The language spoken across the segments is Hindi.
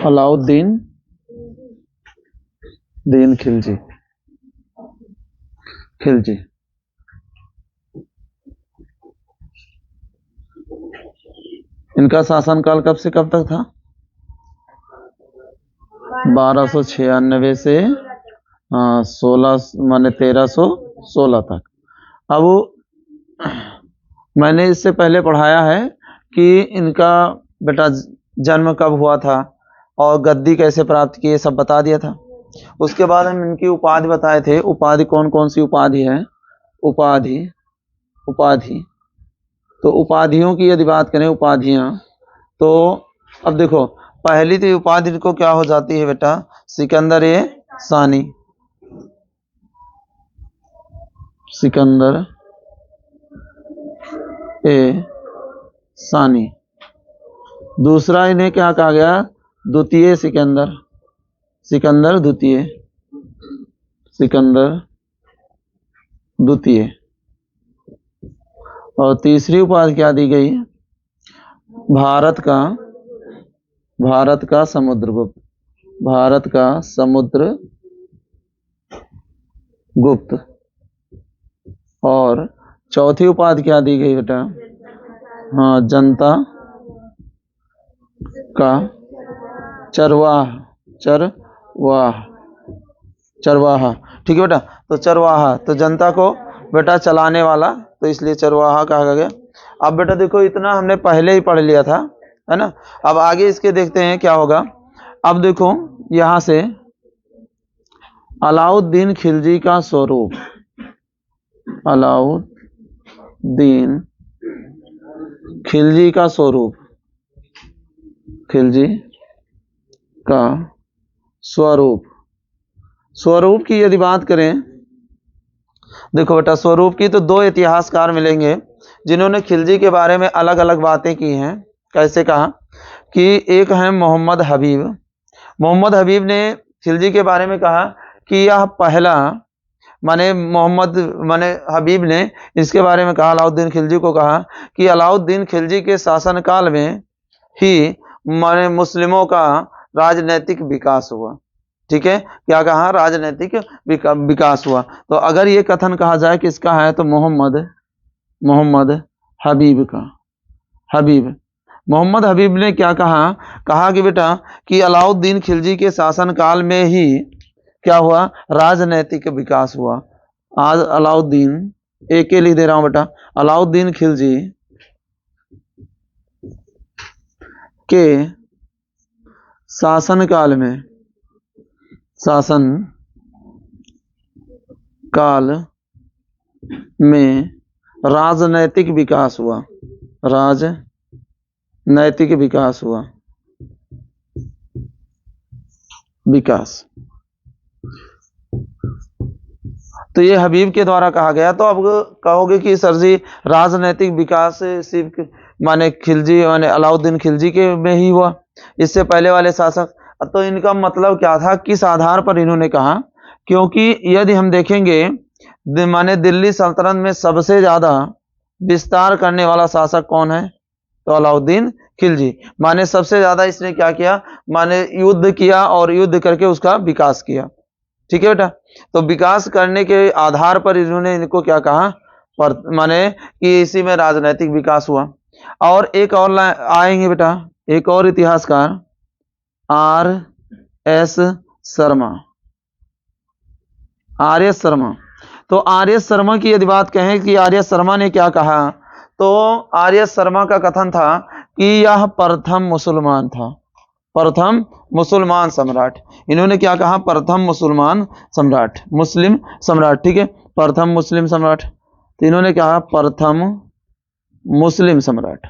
अलाउद्दीन खिलजी। इनका शासनकाल कब से कब तक था? 1296 से 1316 तक। अब मैंने इससे पहले पढ़ाया है कि इनका बेटा जन्म कब हुआ था और गद्दी कैसे प्राप्त किए, सब बता दिया था। उसके बाद हम इनकी उपाधि बताए थे। उपाधि कौन कौन सी उपाधि है? उपाधि तो उपाधियों की यदि बात करें, उपाधियां, तो अब देखो, पहली तो उपाधि को क्या हो जाती है बेटा? सिकंदर ए सानी। सिकंदर ए सानी। दूसरा इन्हें क्या कहा गया? द्वितीय सिकंदर। सिकंदर द्वितीय। और तीसरी उपाधि क्या दी गई? भारत का समुद्रगुप्त। भारत का समुद्रगुप्त। और चौथी उपाधि क्या दी गई बेटा? हाँ, जनता का चरवाहा। ठीक है बेटा। तो चरवाहा, तो जनता को बेटा चलाने वाला, तो इसलिए चरवाहा कहा गया। अब बेटा देखो, इतना हमने पहले ही पढ़ लिया था, है ना। अब आगे इसके देखते हैं क्या होगा। अब देखो यहां से अलाउद्दीन खिलजी का स्वरूप। अलाउद्दीन खिलजी का स्वरूप। खिलजी का स्वरूप की यदि बात करें, देखो बेटा, स्वरूप की तो दो इतिहासकार मिलेंगे जिन्होंने खिलजी के बारे में अलग अलग बातें की हैं। कैसे कहा कि एक है मोहम्मद हबीब ने खिलजी के बारे में कहा कि यह पहला, हबीब ने इसके बारे में कहा, अलाउद्दीन खिलजी को कहा कि अलाउद्दीन खिलजी के शासनकाल में ही मुस्लिमों का राजनैतिक विकास हुआ। ठीक है, क्या कहा? राजनैतिक विकास हुआ। तो अगर ये कथन कहा जाए किसका है, तो मोहम्मद मोहम्मद हबीब ने क्या कहा कि बेटा कि अलाउद्दीन खिलजी के शासनकाल में ही क्या हुआ? राजनैतिक विकास हुआ। आज अलाउद्दीन, एक के लिए दे रहा हूं बेटा, अलाउद्दीन खिलजी के शासनकाल में राजनैतिक विकास हुआ। तो ये हबीब के द्वारा कहा गया। तो अब कहोगे कि सर जी राजनैतिक विकास सिर्फ खिलजी अलाउद्दीन खिलजी के में ही हुआ, इससे पहले वाले शासक, तो इनका मतलब क्या था? किस आधार पर इन्होंने कहा? क्योंकि यदि हम देखेंगे दिल्ली सल्तनत में सबसे ज्यादा विस्तार करने वाला शासक कौन है? तो अलाउद्दीन खिलजी। सबसे ज्यादा इसने क्या किया? युद्ध किया और युद्ध करके उसका विकास किया। ठीक है बेटा। तो विकास करने के आधार पर इन्होंने इनको क्या कहा? कि इसी में राजनैतिक विकास हुआ। और एक और आएंगे बेटा, एक और इतिहासकार, आर.एस. शर्मा। तो आर.एस. शर्मा की यदि बात कहें कि आर.एस. शर्मा ने क्या कहा, तो आर.एस. शर्मा का कथन था कि यह प्रथम मुसलमान था, प्रथम मुसलमान सम्राट। इन्होंने क्या कहा? प्रथम मुसलमान सम्राट, मुस्लिम सम्राट। ठीक है, प्रथम मुस्लिम सम्राट। तो इन्होंने कहा प्रथम मुस्लिम सम्राट,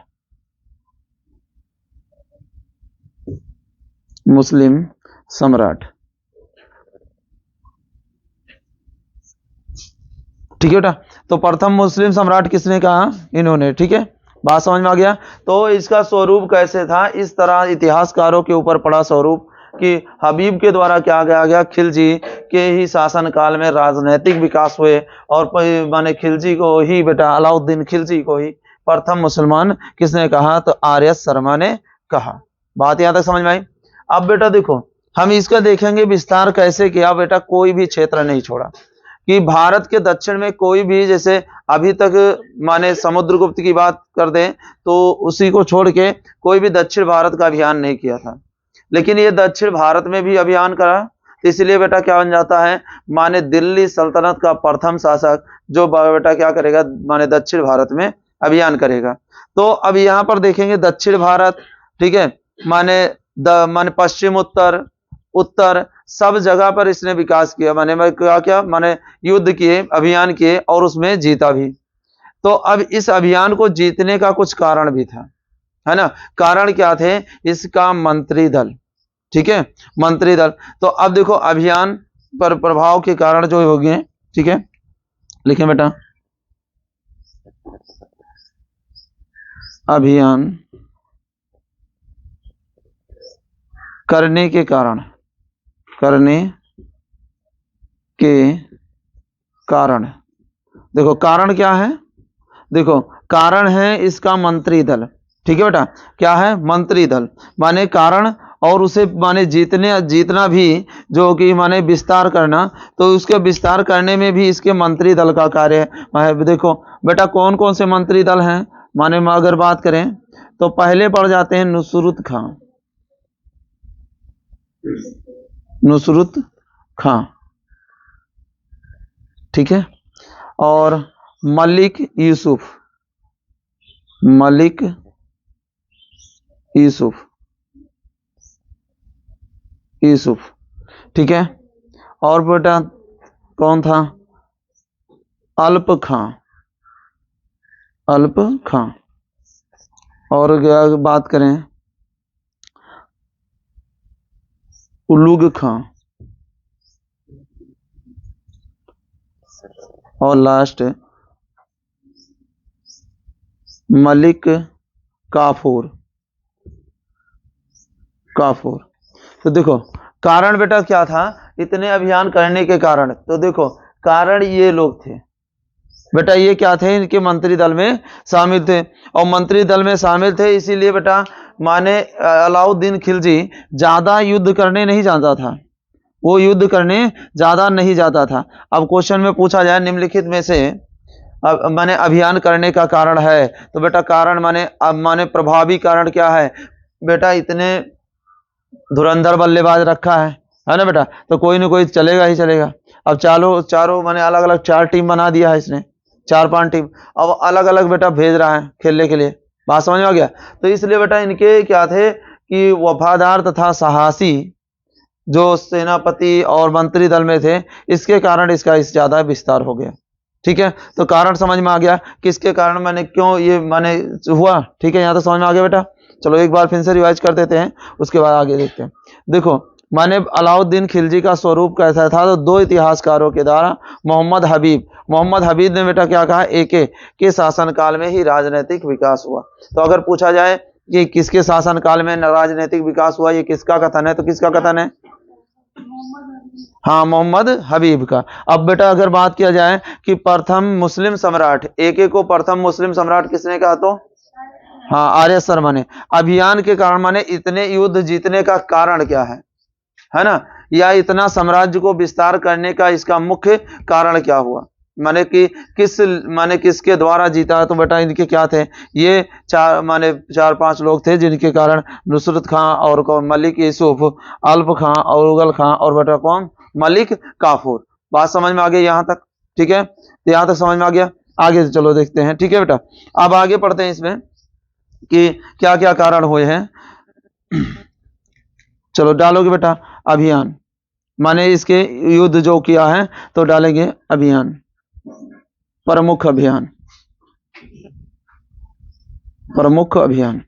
ठीक है बेटा। तो प्रथम मुस्लिम सम्राट किसने कहा? इन्होंने। ठीक है, बात समझ में आ गया। तो इसका स्वरूप कैसे था? इस तरह इतिहासकारों के ऊपर पड़ा स्वरूप कि हबीब के द्वारा क्या कहा गया? खिलजी के ही शासनकाल में राजनैतिक विकास हुए और खिलजी को ही बेटा, अलाउद्दीन खिलजी को ही प्रथम मुसलमान किसने कहा? तो आर.एस. शर्मा ने कहा। बात यहां तक समझ में आई। अब बेटा देखो, हम इसका देखेंगे विस्तार कैसे किया। बेटा कोई भी क्षेत्र नहीं छोड़ा, कि भारत के दक्षिण में कोई भी, जैसे अभी तक माने समुद्रगुप्त की बात कर दें तो उसी को छोड़ के कोई भी दक्षिण भारत का अभियान नहीं किया था, लेकिन ये दक्षिण भारत में भी अभियान करा। इसलिए बेटा क्या बन जाता है, माने दिल्ली सल्तनत का प्रथम शासक जो बेटा क्या करेगा, माने दक्षिण भारत में अभियान करेगा। तो अब यहां पर देखेंगे दक्षिण भारत, ठीक है, माने पश्चिम, उत्तर, उत्तर सब जगह पर इसने विकास किया, माने क्या क्या, माने युद्ध किए, अभियान किए और उसमें जीता भी। तो अब इस अभियान को जीतने का कुछ कारण भी था, है ना। कारण क्या थे, इसका मंत्री दल, ठीक है, मंत्री दल। तो अब देखो अभियान पर प्रभाव के कारण जो हो गए, ठीक है, लिखें बेटा, अभियान करने के कारण, करने के कारण, देखो कारण क्या है, देखो कारण है इसका मंत्री दल, ठीक है बेटा, क्या है, मंत्री दल, माने कारण, और उसे माने जीतना भी, जो कि माने विस्तार करना, तो उसके विस्तार करने में भी इसके मंत्री दल का कार्य है। देखो बेटा कौन कौन से मंत्री दल हैं, माने अगर बात करें तो पहले पड़ जाते हैं नुसरत खां, नुसरत खां, ठीक है, और मलिक यूसुफ, मलिक यूसुफ, यूसुफ, ठीक है, और बेटा कौन था, अल्प खां, अल्प खां, और बात करें उलुग खां, और लास्ट मलिक काफूर, काफूर। तो देखो कारण बेटा क्या था, इतने अभियान करने के कारण, तो देखो कारण ये लोग थे बेटा, ये क्या थे, इनके मंत्री दल में शामिल थे, और मंत्री दल में शामिल थे, इसीलिए बेटा माने अलाउद्दीन खिलजी ज्यादा युद्ध करने नहीं जाता था, वो युद्ध करने ज्यादा नहीं जाता था। अब क्वेश्चन में पूछा जाए निम्नलिखित में से अब माने अभियान करने का कारण है, तो बेटा कारण माने अब माने प्रभावी कारण क्या है बेटा, इतने धुरंधर बल्लेबाज रखा है ना बेटा, तो कोई ना कोई चलेगा ही चलेगा। अब चारों माने अलग अलग 4 टीम बना दिया है इसने, 4-5 टीम, अब अलग अलग बेटा भेज रहा है खेलने के लिए, बात समझ में आ गया। तो इसलिए बेटा इनके क्या थे कि वफादार तथा साहसी जो सेनापति और मंत्री दल में थे, इसके कारण इसका इस ज्यादा विस्तार हो गया, ठीक है। तो कारण समझ में आ गया किसके कारण मैंने क्यों ये माने हुआ, ठीक है, यहाँ तो समझ में आ गया बेटा। चलो एक बार फिर से रिवाइज कर देते हैं, उसके बाद आगे देखते हैं। देखो माने अलाउद्दीन खिलजी का स्वरूप कैसा था, तो 2 इतिहासकारों के द्वारा मोहम्मद हबीब ने बेटा क्या कहा, एके के शासनकाल में ही राजनीतिक विकास हुआ। तो अगर पूछा जाए कि किसके शासनकाल में राजनीतिक विकास हुआ, ये किसका कथन है, तो किसका कथन है, हाँ मोहम्मद हबीब का। अब बेटा अगर बात किया जाए कि प्रथम मुस्लिम सम्राट, एके को प्रथम मुस्लिम सम्राट किसने कहा, तो हाँ आर्य शर्मा ने। अभियान के कारण माने इतने युद्ध जीतने का कारण क्या है ना, या इतना साम्राज्य को विस्तार करने का इसका मुख्य कारण क्या हुआ, माने कि किसके द्वारा जीता, तो बेटा इनके क्या थे, ये 4-5 लोग थे जिनके कारण नुसरत खां और कौन, मलिक यूसुफ, अल्प खां और उगल खां, और बेटा कौन, मलिक काफूर। बात समझ में आ गई यहाँ तक, ठीक है, यहाँ तक समझ में आ गया। आगे चलो देखते हैं, ठीक है बेटा। अब आगे पढ़ते हैं इसमें कि क्या क्या कारण हुए हैं। चलो डालोगे बेटा अभियान, माने इसके युद्ध जो किया है, तो डालेंगे अभियान, प्रमुख अभियान, प्रमुख अभियान,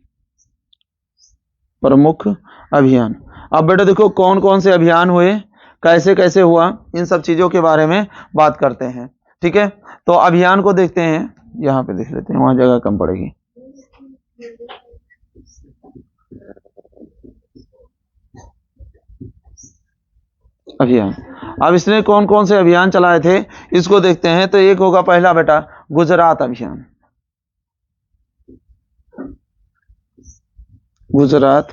प्रमुख अभियान। अब बेटा देखो कौन कौन से अभियान हुए, कैसे कैसे हुआ, इन सब चीजों के बारे में बात करते हैं, ठीक है। तो अभियान को देखते हैं, यहाँ पे देख लेते हैं, वहां जगह कम पड़ेगी। अभियान, अब इसने कौन कौन से अभियान चलाए थे इसको देखते हैं। तो एक होगा पहला बेटा गुजरात अभियान, गुजरात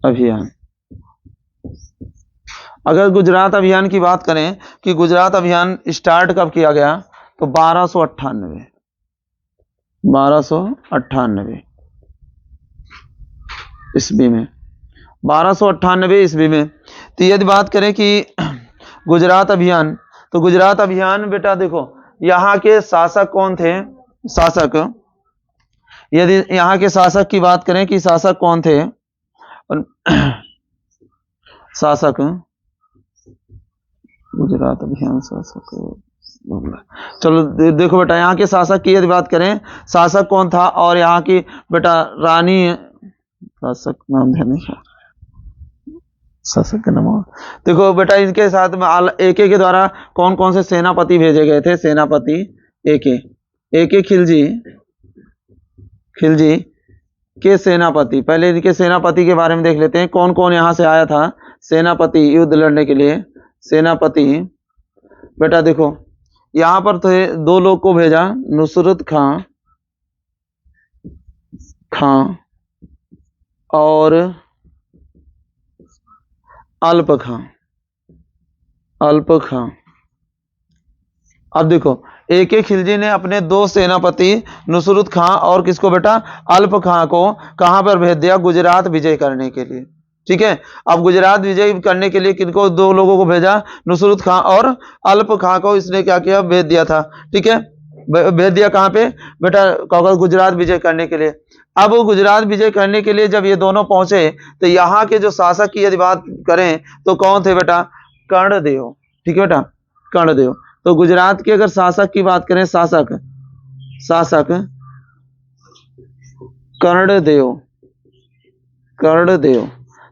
अभियान। अगर गुजरात अभियान की बात करें कि गुजरात अभियान स्टार्ट कब किया गया, तो 1298 ईस्वी में, 1298 ईस्वी में। तो यदि बात करें कि गुजरात अभियान, तो गुजरात अभियान बेटा देखो यहाँ के शासक कौन थे, शासक, यदि यहाँ के शासक की बात करें कि शासक कौन थे, शासक गुजरात अभियान शासक, चलो देखो बेटा यहाँ के शासक की यदि बात करें, शासक कौन था, और यहाँ की बेटा रानी, शासक नाम ध्यान नहीं, शासक का नाम देखो बेटा, इनके साथ में एके के द्वारा कौन कौन से सेनापति भेजे गए थे, सेनापति एके खिलजी के सेनापति। पहले इनके सेनापति के बारे में देख लेते हैं, कौन कौन यहाँ से आया था सेनापति युद्ध लड़ने के लिए। सेनापति बेटा देखो यहाँ पर थे, दो लोग को भेजा, नुसरत खां और अल्प खां। अब देखो एके खिलजी ने अपने दो सेनापति नुसरत खां और किसको बेटा, अल्प खां को कहां पर भेज दिया, गुजरात विजय करने के लिए। ठीक है, अब गुजरात विजय करने के लिए किनको, दो लोगों को भेजा, नुसरत खां और अल्प खां को इसने क्या किया, भेज दिया था। ठीक है, भेज दिया कहां पे बेटा, गुजरात विजय करने के लिए। अब गुजरात विजय करने के लिए जब ये दोनों पहुंचे, तो यहाँ के जो शासक की यदि बात करें तो कौन थे बेटा, कर्णदेव। ठीक है बेटा, कर्णदेव। तो गुजरात के अगर शासक की बात करें, शासक कर्णदेव।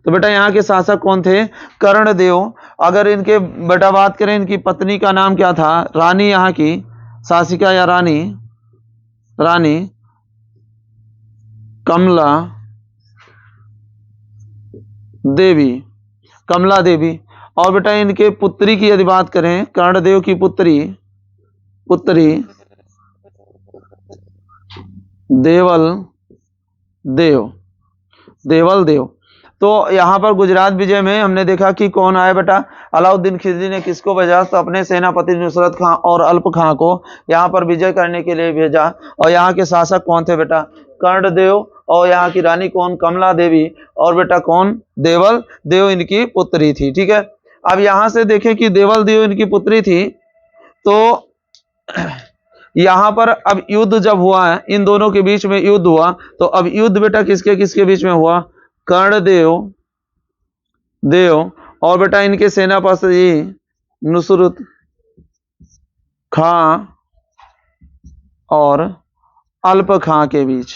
तो बेटा यहाँ के शासक कौन थे, कर्णदेव। अगर इनके बेटा बात करें, इनकी पत्नी का नाम क्या था, रानी, यहाँ की शासिका या रानी कमला देवी। और बेटा इनके पुत्री की यदि बात करें, कर्णदेव की पुत्री देवल देव। तो यहाँ पर गुजरात विजय में हमने देखा कि कौन आया बेटा, अलाउद्दीन खिलजी ने किसको भेजा, तो अपने सेनापति नुसरत खां और अल्प खां को यहाँ पर विजय करने के लिए भेजा। और यहाँ के शासक कौन थे बेटा, कर्णदेव, और यहाँ की रानी कौन, कमला देवी, और बेटा कौन, देवल देव इनकी पुत्री थी। ठीक है, अब यहां से देखें कि देवल देव इनकी पुत्री थी, तो यहां पर अब युद्ध जब हुआ है, इन दोनों के बीच में युद्ध हुआ, तो अब युद्ध बेटा किसके किसके बीच में हुआ, कर्णदेव और बेटा इनके सेनापति नुसरत खां और अल्प खां के बीच,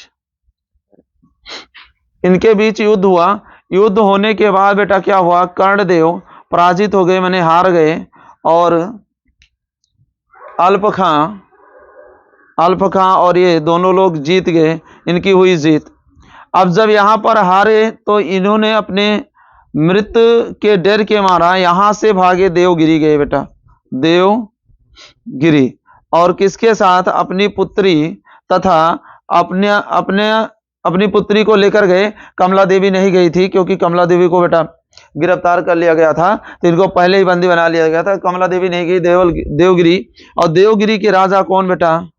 इनके बीच युद्ध हुआ। युद्ध होने के बाद बेटा क्या हुआ, कर्णदेव पराजित हो गए, माने हार गए, और अल्प खां और ये दोनों लोग जीत गए, इनकी हुई जीत। अब जब यहाँ पर हारे, तो इन्होंने अपने मृत्यु के डर के मारा यहां से भागे, देवगिरी गए बेटा, देवगिरी, और किसके साथ, अपनी पुत्री तथा अपनी पुत्री को लेकर गए। कमला देवी नहीं गई थी, क्योंकि कमला देवी को बेटा गिरफ्तार कर लिया गया था, तो इनको पहले ही बंदी बना लिया गया था। कमला देवी नहीं गई, देवगिरी। और देवगिरी के राजा कौन बेटा,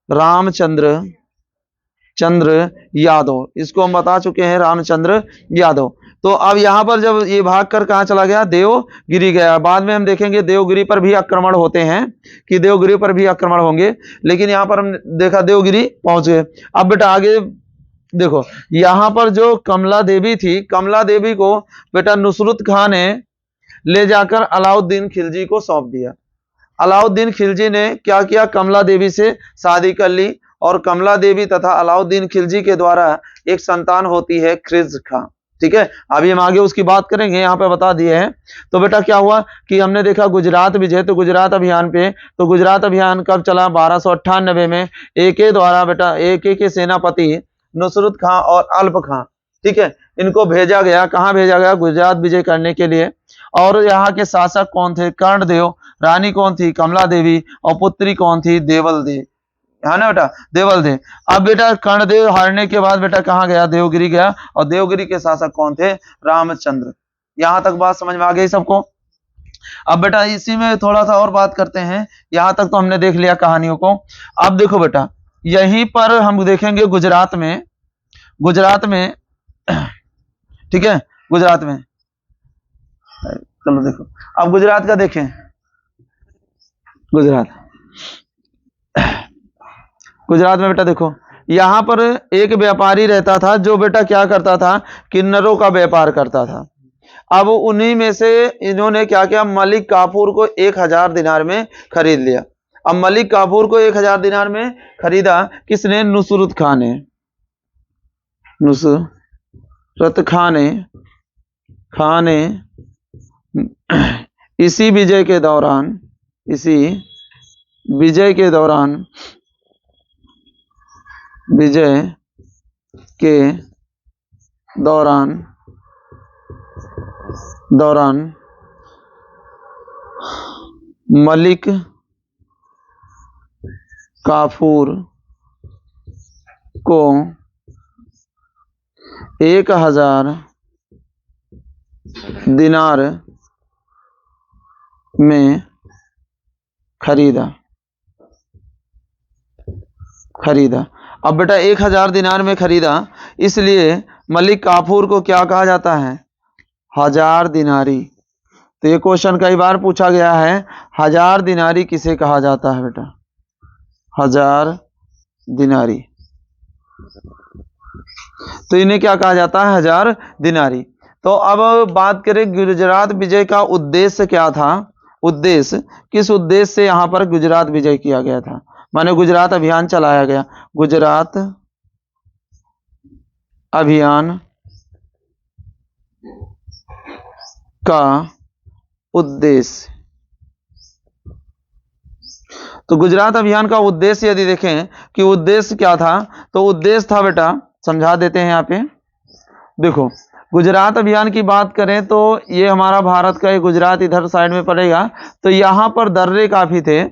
रामचंद्र यादव, इसको हम बता चुके हैं, रामचंद्र यादव। तो अब यहाँ पर जब ये भागकर कहाँ चला गया, देवगिरी गया। बाद में हम देखेंगे देवगिरी पर भी आक्रमण होते हैं, कि देवगिरी पर भी आक्रमण होंगे, लेकिन यहाँ पर हम देखा देवगिरी पहुंच गए। अब बेटा आगे देखो, यहाँ पर जो कमला देवी थी, कमला देवी को बेटा नुसरत खां ने ले जाकर अलाउद्दीन खिलजी को सौंप दिया। अलाउद्दीन खिलजी ने क्या किया, कमला देवी से शादी कर ली, और कमला देवी तथा अलाउद्दीन खिलजी के द्वारा एक संतान होती है, खिज़्र खां। ठीक है, अभी हम आगे उसकी बात करेंगे, यहाँ पे बता दिए हैं। तो बेटा क्या हुआ कि हमने देखा गुजरात विजय, तो गुजरात अभियान पे, तो गुजरात अभियान कब चला, 1298 में एके द्वारा बेटा, एके के सेनापति नुसरत खां और अल्प खां, ठीक है, इनको भेजा गया। कहाँ भेजा गया, गुजरात विजय करने के लिए। और यहाँ के शासक कौन थे, कर्णदेव, रानी कौन थी, कमला देवी, और पुत्री कौन थी, देवल देव। है ना बेटा, देवल देव। अब बेटा कर्णदेव हारने के बाद बेटा कहाँ गया, देवगिरी गया, और देवगिरी के शासक कौन थे, रामचंद्र। यहां तक बात समझ में आ गई सबको। अब बेटा इसी में थोड़ा सा और बात करते हैं, यहां तक तो हमने देख लिया कहानियों को। अब देखो बेटा यहीं पर हम देखेंगे गुजरात में, गुजरात में ठीक है, गुजरात में, चलो देखो अब गुजरात का देखें, गुजरात, गुजरात में बेटा देखो यहां पर एक व्यापारी रहता था जो बेटा क्या करता था, किन्नरों का व्यापार करता था। अब उन्हीं में से इन्होंने क्या किया, मलिक काफूर को 1000 दिनार में खरीद लिया। अब मलिक काफूर को 1000 दिनार में खरीदा किसने, नुसरत खान ने, नुसरत खान ने इसी विजय के दौरान, इसी विजय के दौरान, विजय के दौरान मलिक काफूर को 1000 दिनार में खरीदा। अब बेटा 1000 दिनार में खरीदा, इसलिए मलिक काफूर को क्या कहा जाता है, 1000 दिनारी। तो ये क्वेश्चन कई बार पूछा गया है, 1000 दिनारी किसे कहा जाता है बेटा, 1000 दिनारी। तो इन्हें क्या कहा जाता है, 1000 दिनारी। तो अब बात करें गुजरात विजय का उद्देश्य क्या था, उद्देश्य किस उद्देश्य से यहां पर गुजरात विजय किया गया था, माने गुजरात अभियान चलाया गया। गुजरात अभियान का उद्देश्य, तो गुजरात अभियान का उद्देश्य यदि देखें कि उद्देश्य क्या था, तो उद्देश्य था बेटा, समझा देते हैं यहाँ पे। देखो गुजरात अभियान की बात करें तो ये हमारा भारत का, ये गुजरात इधर साइड में पड़ेगा। तो यहाँ पर दर्रे काफी थे,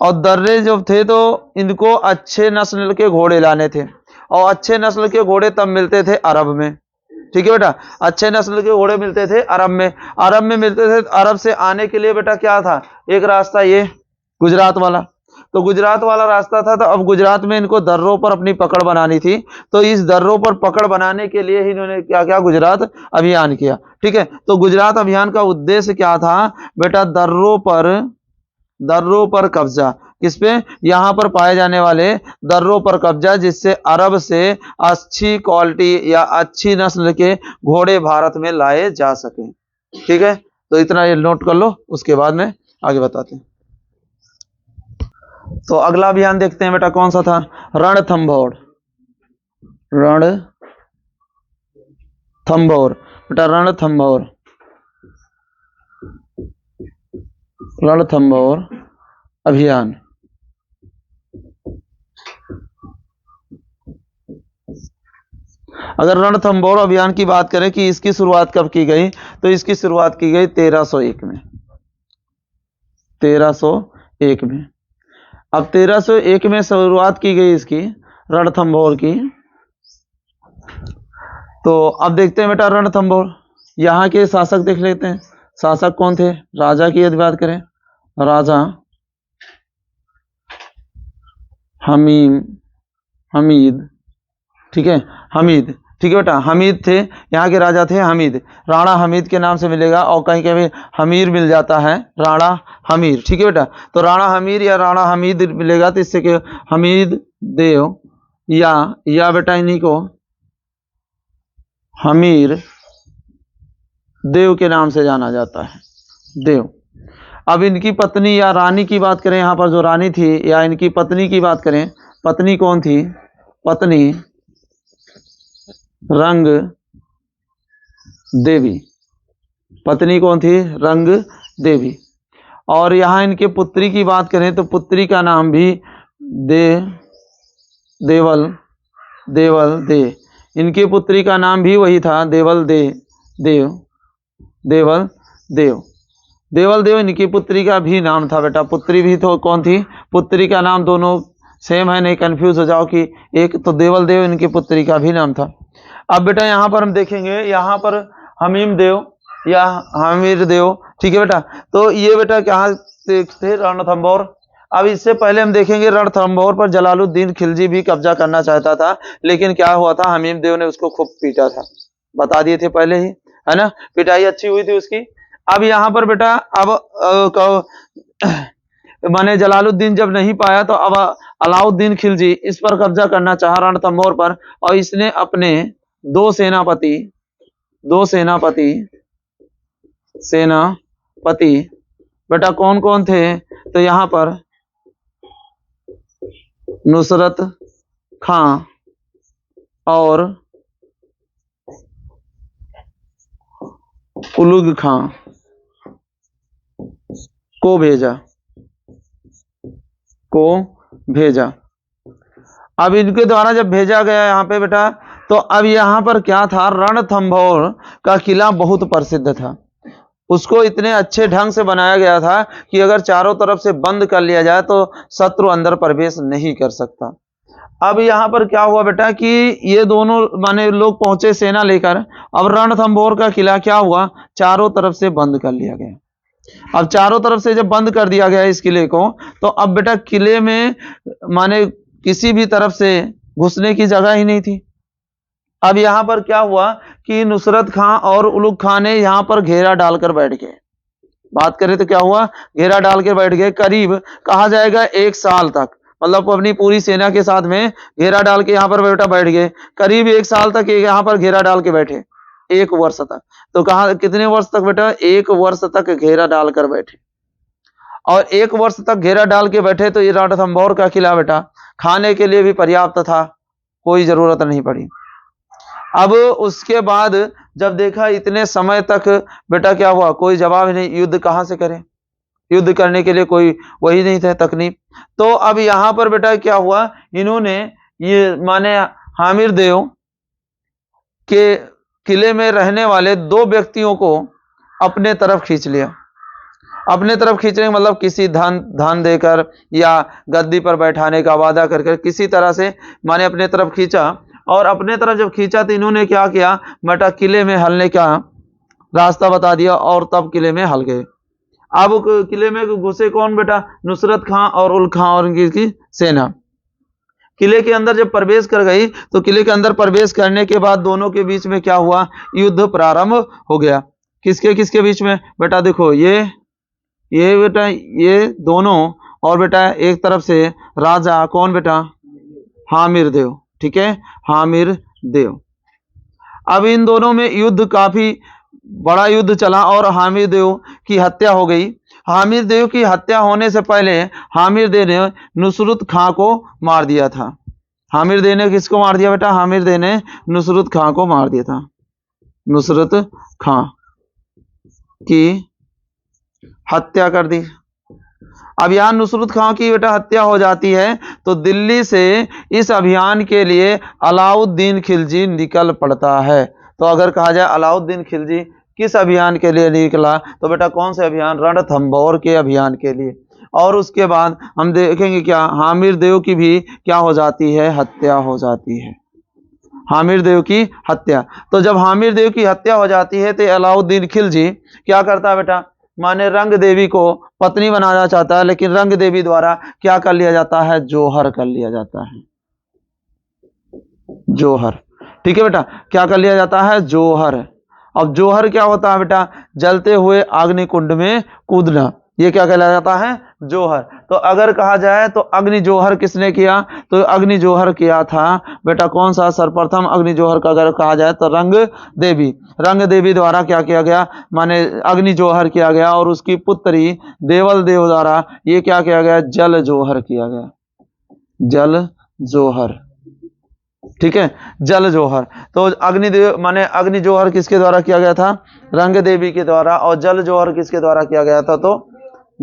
और दर्रे जो थे तो इनको अच्छे नस्ल के घोड़े लाने थे, और अच्छे नस्ल के घोड़े तब मिलते थे अरब में। ठीक है बेटा, अच्छे नस्ल के घोड़े मिलते थे अरब में, अरब में मिलते थे। अरब से आने के लिए बेटा क्या था, एक रास्ता ये गुजरात वाला, तो गुजरात वाला रास्ता था। तो अब गुजरात में इनको दर्रों पर अपनी पकड़ बनानी थी, तो इस दर्रों पर पकड़ बनाने के लिए ही इन्होंने क्या किया, गुजरात अभियान किया। ठीक है, तो गुजरात अभियान का उद्देश्य क्या था बेटा, दर्रों पर कब्जा, किस पे, यहां पर पाए जाने वाले दर्रों पर कब्जा, जिससे अरब से अच्छी क्वालिटी या अच्छी नस्ल के घोड़े भारत में लाए जा सके। ठीक है, तो इतना ये नोट कर लो, उसके बाद में आगे बताते हैं। तो अगला अभियान देखते हैं बेटा, कौन सा था, रणथंभौर। बेटा रणथंभौर अभियान। अगर रणथंभौर अभियान की बात करें कि इसकी शुरुआत कब की गई, तो इसकी शुरुआत की गई 1301 में, 1301 में। अब 1301 में शुरुआत की गई इसकी, रणथंभौर की। तो अब देखते हैं बेटा रणथंभौर, यहाँ के शासक देख लेते हैं, शासक कौन थे, राजा की यदि बात करें, राजा हमीद। ठीक है, हमीद, ठीक है बेटा, हमीद थे, यहाँ के राजा थे हमीद, राणा हमीद के नाम से मिलेगा, और कहीं कहीं हमीर मिल जाता है, राणा हमीर। ठीक है बेटा, तो राणा हमीर या राणा हमीद मिलेगा, तो इससे के हमीद देव या बेटा इन्हीं को हमीर देव के नाम से जाना जाता है, देव। अब इनकी पत्नी या रानी की बात करें, यहाँ पर जो रानी थी, या इनकी पत्नी की बात करें, पत्नी कौन थी, पत्नी रंग देवी, पत्नी कौन थी, रंग देवी। और यहाँ इनके पुत्री की बात करें तो पुत्री का नाम भी देवल दे, इनकी पुत्री का नाम भी वही था, देवल देव इनकी पुत्री का भी नाम था बेटा, पुत्री भी तो कौन थी, पुत्री का नाम दोनों सेम है, नहीं कंफ्यूज हो जाओ कि एक तो देवल देव इनकी पुत्री का भी नाम था। अब बेटा यहाँ पर हम देखेंगे, यहाँ पर हमीम देव या हामिर देव, ठीक है बेटा। तो ये बेटा कहाँ थे? रणथंभौर। अब इससे पहले हम देखेंगे रणथंभौर पर जलालुद्दीन खिलजी भी कब्जा करना चाहता था, लेकिन क्या हुआ था, हमीम देव ने उसको खूब पीटा था, बता दिए थे पहले ही, है ना, पिटाई अच्छी हुई थी उसकी। अब यहाँ पर बेटा अब माने जलालुद्दीन जब नहीं पाया तो अब अलाउद्दीन खिलजी इस पर कब्जा करना चाह रणथंभौर पर, और इसने अपने दो सेनापति बेटा कौन कौन थे? तो यहाँ पर नुसरत खां और उलुग खां को भेजा। अब इनके द्वारा जब भेजा गया यहाँ पे बेटा, तो अब यहाँ पर क्या था, रणथंभौर का किला बहुत प्रसिद्ध था, उसको इतने अच्छे ढंग से बनाया गया था कि अगर चारों तरफ से बंद कर लिया जाए तो शत्रु अंदर प्रवेश नहीं कर सकता। अब यहाँ पर क्या हुआ बेटा कि ये दोनों माने लोग पहुंचे सेना लेकर, अब रणथंभौर का किला क्या हुआ, चारों तरफ से बंद कर लिया गया। अब चारों तरफ से जब बंद कर दिया गया इस किले को, तो अब बेटा किले में माने किसी भी तरफ से घुसने की जगह ही नहीं थी। अब यहाँ पर क्या हुआ कि नुसरत खां और उलुग खां ने यहाँ पर घेरा डालकर बैठ गए। बात करें तो क्या हुआ, घेरा डाल के बैठ गए, करीब कहा जाएगा 1 साल तक, मतलब अपनी पूरी सेना के साथ में घेरा डाल के यहाँ पर बेटा बैठ गए, करीब 1 साल तक यहाँ पर घेरा डाल के बैठे, 1 वर्ष तक। तो कहा कितने वर्ष तक बेटा, 1 वर्ष तक घेरा डालकर बैठे, और 1 वर्ष तक घेरा डाल के बैठे। तो ये रणथंभौर का किला बेटा खाने के लिए भी पर्याप्त था, कोई जरूरत नहीं पड़ी। अब उसके बाद जब देखा इतने समय तक बेटा क्या हुआ, कोई जवाब नहीं, युद्ध कहां से करें, युद्ध करने के लिए कोई वही नहीं था तकनीक। तो अब यहां पर बेटा क्या हुआ, इन्होंने ये माने हामिर देव के किले में रहने वाले 2 व्यक्तियों को अपने तरफ खींच लिया। अपने तरफ खींचने मतलब किसी धन देकर या गद्दी पर बैठाने का वादा करके किसी तरह से माने अपने तरफ खींचा, और अपने तरफ जब खींचा तो इन्होंने क्या किया बेटा, किले में हलने का रास्ता बता दिया, और तब किले में हल गए। अब किले में घुसे कौन बेटा, नुसरत खां और उल खां और इनकी सेना किले के अंदर जब प्रवेश कर गई, तो किले के अंदर प्रवेश करने के बाद दोनों के बीच में क्या हुआ, युद्ध प्रारंभ हो गया। किसके किसके बीच में बेटा, देखो ये बेटा ये दोनों, और बेटा एक तरफ से राजा कौन बेटा, हामिर देव, ठीक है, हामिर देव। अब इन दोनों में युद्ध काफी बड़ा युद्ध चला और हामिर देव की हत्या हो गई। हामिर देव की हत्या होने से पहले हामिर देव ने नुसरत खां को मार दिया था। हामिर देव ने किसको मार दिया बेटा, हामिर देव ने नुसरत खां को मार दिया था, नुसरत खां की हत्या कर दी। अब यहां नुसरत खां की बेटा हत्या हो जाती है, तो दिल्ली से इस अभियान के लिए अलाउद्दीन खिलजी निकल पड़ता है। तो अगर कहा जाए अलाउद्दीन खिलजी किस अभियान के लिए निकला, तो बेटा कौन से अभियान, रणथंभौर के अभियान के लिए। और उसके बाद हम देखेंगे क्या, हामिर देव की भी क्या हो जाती है, हत्या हो जाती है, हामिर देव की हत्या। तो जब हामिर देव की हत्या हो जाती है तो अलाउद्दीन खिलजी क्या करता है बेटा, माने रंग देवी को पत्नी बनाना चाहता है, लेकिन रंग देवी द्वारा क्या कर लिया जाता है, जोहर कर लिया जाता है, जोहर, ठीक है बेटा, क्या कर लिया जाता है, जोहर। अब जोहर क्या होता है बेटा, जलते हुए अग्निकुंड में कूदना, ये क्या कहलाया जाता है, जोहर। तो अगर कहा जाए तो अग्नि जोहर किसने किया, तो अग्नि जोहर किया था बेटा कौन सा, सर्वप्रथम अग्नि जोहर का अगर कहा जाए तो रंग देवी द्वारा क्या किया गया, माने अग्नि जोहर किया गया, और उसकी पुत्री देवल देव द्वारा ये क्या किया गया, जल जोहर किया गया, जल जोहर, ठीक है, जल जोहर। तो अग्निदेव माने अग्नि जोहर किसके द्वारा किया गया था, रंग देवी के द्वारा, और जल जोहर किसके द्वारा किया गया था, तो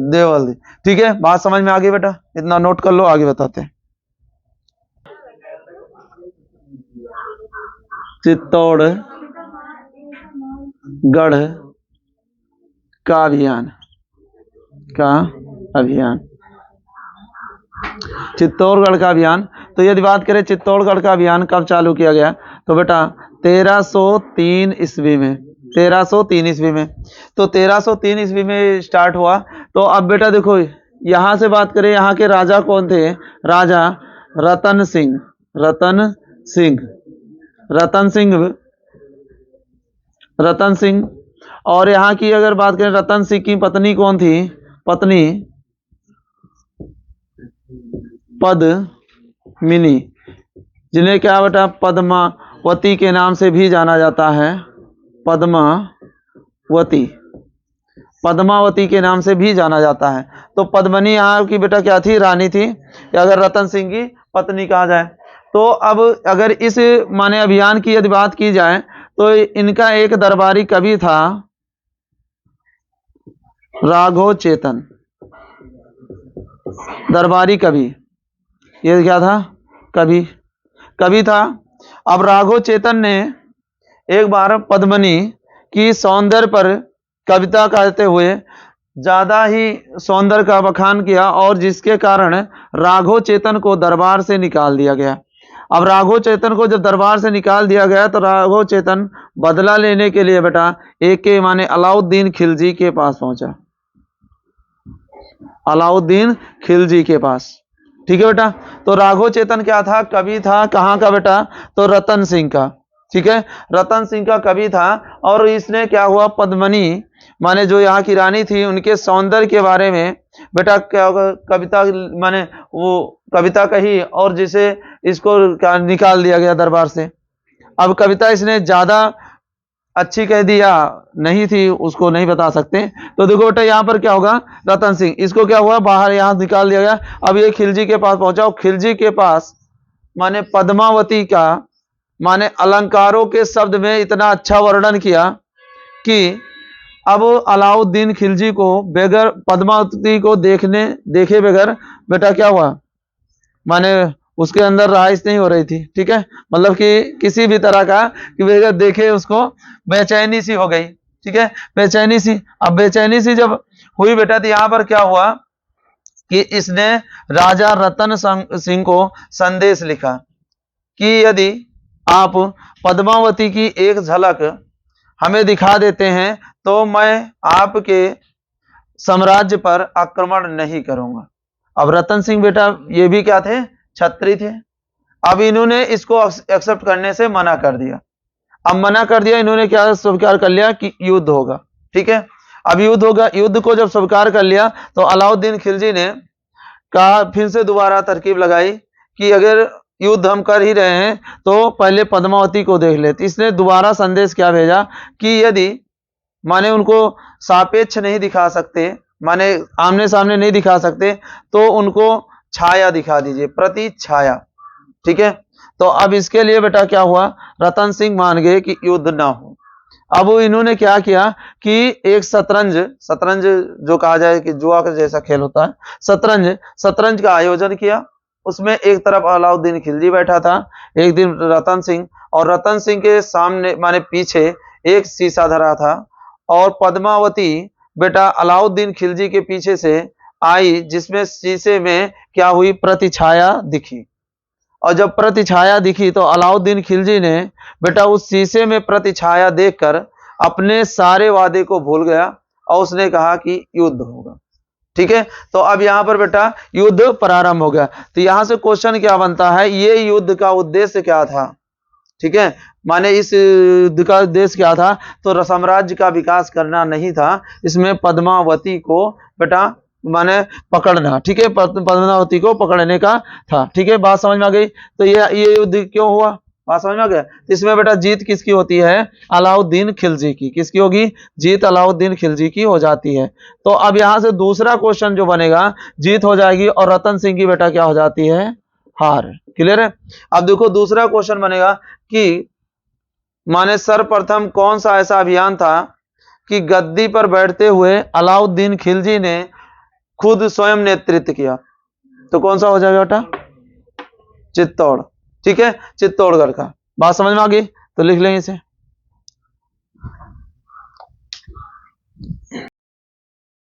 देवल देवी, ठीक है। बात समझ में आ गई बेटा, इतना नोट कर लो, आगे बताते हैं। चित्तौड़गढ़ का अभियान चित्तौड़गढ़ का अभियान। तो यदि बात करें चित्तौड़गढ़ का अभियान कब चालू किया गया, तो बेटा 1303 ईस्वी में, 1303 ईस्वी में। तो 1303 ईस्वी में स्टार्ट हुआ। तो अब बेटा देखो यहाँ से बात करें, यहाँ के राजा कौन थे, राजा रतन सिंह, रतन सिंह, रतन सिंह, रतन सिंह। और यहाँ की अगर बात करें रतन सिंह की पत्नी कौन थी, पत्नी पद्मिनी, जिन्हें क्या बेटा पद्मावती के नाम से भी जाना जाता है, पद्मावती, पद्मावती के नाम से भी जाना जाता है। तो पद्मिनी यहाँ की बेटा क्या थी, रानी थी, या अगर रतन सिंह की पत्नी कहा जाए। तो अब अगर इस माने अभियान की यदि बात की जाए तो इनका एक दरबारी कवि था राघव चेतन, दरबारी कवि, ये क्या था, कवि, कवि था। अब राघव चेतन ने एक बार पद्मिनी की सौंदर्य पर कविता कहते हुए ज्यादा ही सौंदर्य का बखान किया, और जिसके कारण राघव चेतन को दरबार से निकाल दिया गया। अब राघव चेतन को जब दरबार से निकाल दिया गया तो राघव चेतन बदला लेने के लिए बेटा एक के माने अलाउद्दीन खिलजी के पास पहुंचा, अलाउद्दीन खिलजी के पास। ठीक है बेटा। तो राघव चेतन क्या था, कवि था, कहाँ का बेटा, तो रतन सिंह का। ठीक है, रतन सिंह का कवि था। और इसने क्या हुआ, पद्मिनी माने जो यहाँ की रानी थी उनके सौंदर्य के बारे में बेटा क्या होगा, कविता माने वो कविता कही, और जिसे इसको निकाल दिया गया दरबार से। अब कविता इसने ज्यादा अच्छी कह दिया नहीं थी, उसको नहीं बता सकते। तो देखो बेटा यहाँ पर क्या होगा, रतन सिंह, इसको क्या हुआ, बाहर यहाँ निकाल दिया गया। अब ये खिलजी के पास पहुंचा, और खिलजी के पास माने पद्मावती का माने अलंकारों के शब्द में इतना अच्छा वर्णन किया कि अब अलाउद्दीन खिलजी को बगैर पद्मावती को देखे बगैर बेटा क्या हुआ, माने उसके अंदर रहाइश नहीं हो रही थी। ठीक है, मतलब कि किसी भी तरह का कि बगैर देखे उसको बेचैनी सी हो गई। ठीक है, बेचैनी सी। अब बेचैनी सी जब हुई बेटा तो यहाँ पर क्या हुआ कि इसने राजा रतन सिंह को संदेश लिखा कि यदि आप पद्मावती की एक झलक हमें दिखा देते हैं तो मैं आपके साम्राज्य पर आक्रमण नहीं करूंगा। अब रतन सिंह बेटा ये भी क्या थे, छत्री थे। अब इन्होंने इसको एक्सेप्ट करने से मना कर दिया। अब मना कर दिया, इन्होंने क्या स्वीकार कर लिया कि युद्ध होगा। ठीक है, अब युद्ध होगा। युद्ध को जब स्वीकार कर लिया तो अलाउद्दीन खिलजी ने कहा, फिर से दोबारा तरकीब लगाई कि अगर युद्ध हम कर ही रहे हैं तो पहले पद्मावती को देख लेते। इसने दोबारा संदेश क्या भेजा कि यदि माने उनको सापेक्ष नहीं दिखा सकते, माने आमने सामने नहीं दिखा सकते, तो उनको छाया दिखा दीजिए, प्रति छाया। ठीक है, तो अब इसके लिए बेटा क्या हुआ, रतन सिंह मान गए कि युद्ध ना हो। अब इन्होंने क्या किया कि एक शतरंज जो कहा जाए कि जुआ का जैसा खेल होता है, शतरंज का आयोजन किया। उसमें एक तरफ अलाउद्दीन खिलजी बैठा था, एक दिन रतन सिंह, और रतन सिंह के सामने माने पीछे एक शीशा धरा था, और पद्मावती बेटा अलाउद्दीन खिलजी के पीछे से आई, जिसमें शीशे में क्या हुई, प्रतिछाया दिखी। और जब प्रतिछाया दिखी तो अलाउद्दीन खिलजी ने बेटा उस शीशे में प्रतिछाया देखकर अपने सारे वादे को भूल गया, और उसने कहा कि युद्ध होगा। ठीक है, तो अब यहां पर बेटा युद्ध प्रारंभ हो गया। तो यहां से क्वेश्चन क्या बनता है, ये युद्ध का उद्देश्य क्या था। ठीक है, माने इस युद्ध का उद्देश्य क्या था, तो साम्राज्य का विकास करना नहीं था, इसमें पद्मावती को बेटा माने पकड़ना। ठीक है, पद्मावती को पकड़ने का था। ठीक है, बात समझ में आ गई। तो ये युद्ध क्यों हुआ, बात समझ में आ गया। इसमें बेटा जीत किसकी होती है, अलाउद्दीन खिलजी की। किसकी होगी, जीत अलाउद्दीन खिलजी की हो जाती है। तो अब यहां से दूसरा क्वेश्चन जो बनेगा, जीत हो जाएगी और रतन सिंह की बेटा क्या हो जाती है, हार। क्लियर है। अब देखो दूसरा क्वेश्चन बनेगा कि माने सर्वप्रथम कौन सा ऐसा अभियान था कि गद्दी पर बैठते हुए अलाउद्दीन खिलजी ने खुद स्वयं नेतृत्व किया। तो कौन सा हो जाएगा बेटा, चित्तौड़। ठीक है, चित्तौड़गढ़ का। बात समझ में आ गई, तो लिख लेंगे इसे।